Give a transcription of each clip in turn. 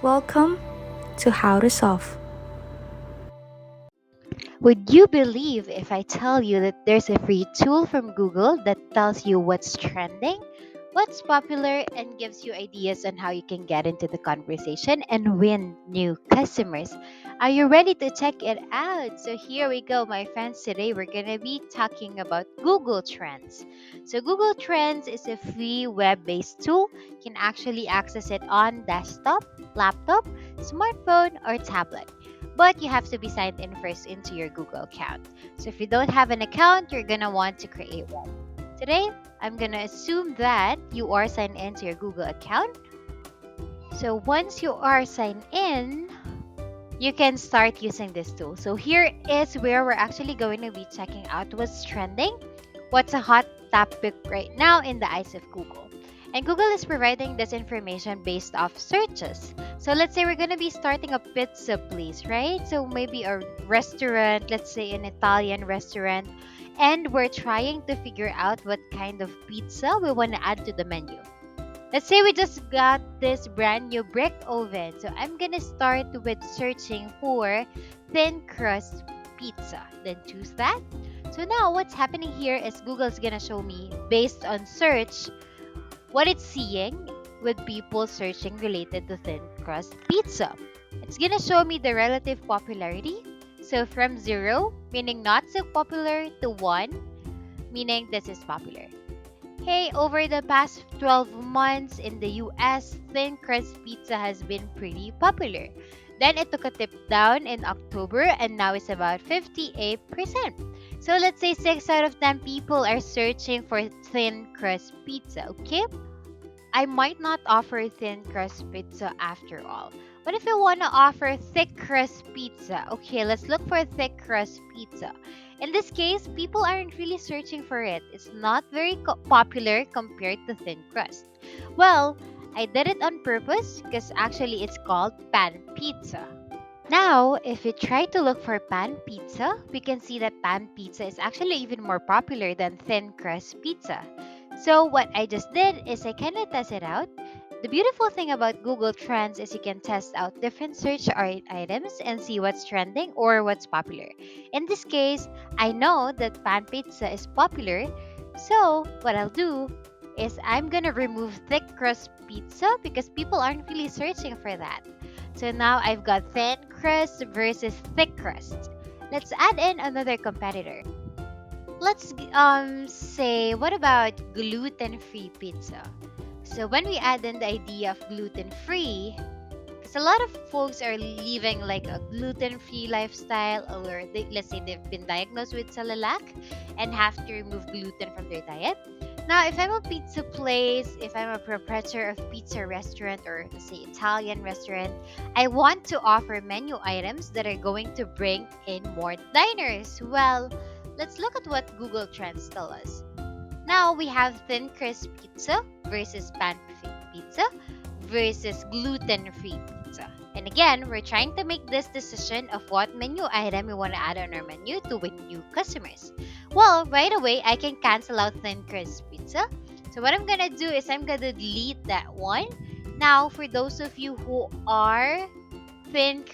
Welcome to How to Solve. Would you believe if I tell you that there's a free tool from Google that tells you what's trending, what's popular, and gives you ideas on how you can get into the conversation and win new customers? Are you ready to check it out? So, here we go, my friends. Today, we're going to be talking about Google Trends. So, Google Trends is a free web based tool. You can actually access it on desktop, laptop, smartphone, or tablet, but you have to be signed in first into your Google account. So if you don't have an account, you're gonna want to create one. Today, I'm gonna assume that you are signed into your Google account. So once you are signed in, you can start using this tool. So here is where we're actually going to be checking out what's trending, what's a hot topic right now in the eyes of Google. And Google is providing this information based off searches. So let's say we're going to be starting a pizza place, right? So maybe a restaurant, let's say an Italian restaurant, and we're trying to figure out what kind of pizza we want to add to the menu. Let's say we just got this brand new brick oven. So I'm gonna start with searching for thin crust pizza. Then choose that. So now what's happening here is Google's gonna show me based on search what it's seeing with people searching related to thin crust pizza. It's gonna show me the relative popularity. So from 0, meaning not so popular, to 1, meaning this is popular. Hey, over the past 12 months in the US, thin crust pizza has been pretty popular. Then it took a tip down in October and now it's about 58%. So let's say 6 out of 10 people are searching for thin crust pizza, okay? I might not offer thin crust pizza after all. What if I want to offer thick crust pizza? Okay, let's look for thick crust pizza. In this case, people aren't really searching for it. It's not very popular compared to thin crust. Well, I did it on purpose because actually it's called pan pizza. Now, if we try to look for pan pizza, we can see that pan pizza is actually even more popular than thin crust pizza. So what I just did is I kind of tested out. The beautiful thing about Google Trends is you can test out different search items and see what's trending or what's popular. In this case, I know that pan pizza is popular, so what I'll do is I'm gonna remove thick crust pizza because people aren't really searching for that. So now I've got thin crust versus thick crust. Let's add in another competitor. Let's say, what about gluten-free pizza? So when we add in the idea of gluten-free, because a lot of folks are living like a gluten-free lifestyle, or let's say they've been diagnosed with celiac and have to remove gluten from their diet. Now, if I'm a pizza place, if I'm a proprietor of pizza restaurant or let's say Italian restaurant, I want to offer menu items that are going to bring in more diners. Well, let's look at what Google Trends tell us. Now we have thin crust pizza versus pan-free pizza versus gluten-free pizza. And again, we're trying to make this decision of what menu item we want to add on our menu to win new customers. Well, right away, I can cancel out thin crust pizza. So what I'm gonna do is I'm gonna delete that one. Now, for those of you who are thin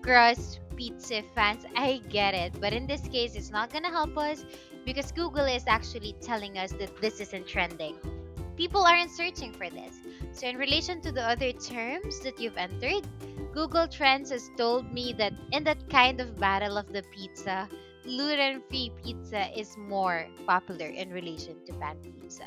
crust pizza fans, I get it. But in this case, it's not gonna help us because Google is actually telling us that this isn't trending. People aren't searching for this. So, in relation to the other terms that you've entered, Google Trends has told me that in that kind of battle of the pizza, gluten free pizza is more popular in relation to pan pizza.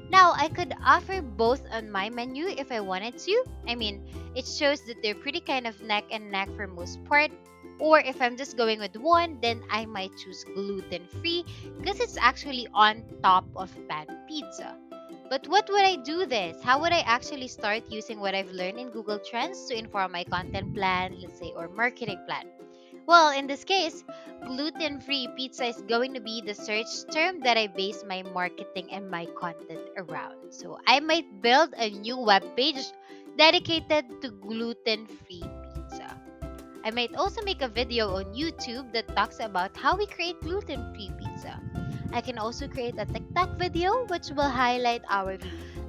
Now, I could offer both on my menu if I wanted to. I mean, it shows that they're pretty kind of neck and neck for most part. Or if I'm just going with one, then I might choose gluten free because it's actually on top of pan pizza. But what would I do this? How would I actually start using what I've learned in Google Trends to inform my content plan, let's say, or marketing plan? Well, in this case, gluten free pizza is going to be the search term that I base my marketing and my content around. So I might build a new web page dedicated to gluten free pizza. I might also make a video on YouTube that talks about how we create gluten free pizza. I can also create a TikTok video which will highlight our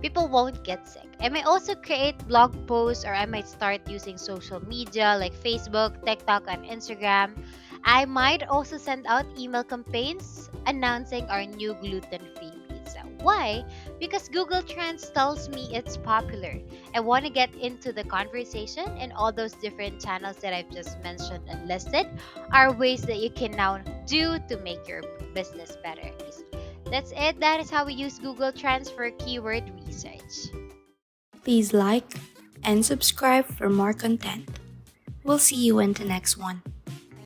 people won't get sick. I might also create blog posts, or I might start using social media like Facebook, TikTok, and Instagram. I might also send out email campaigns announcing our new gluten-free pizza. Why? Because Google Trends tells me it's popular. I want to get into the conversation, and all those different channels that I've just mentioned and listed are ways that you can now do to make your business better. That's it. That is how we use Google Trends for keyword research. Please like and subscribe for more content. We'll see you in the next one.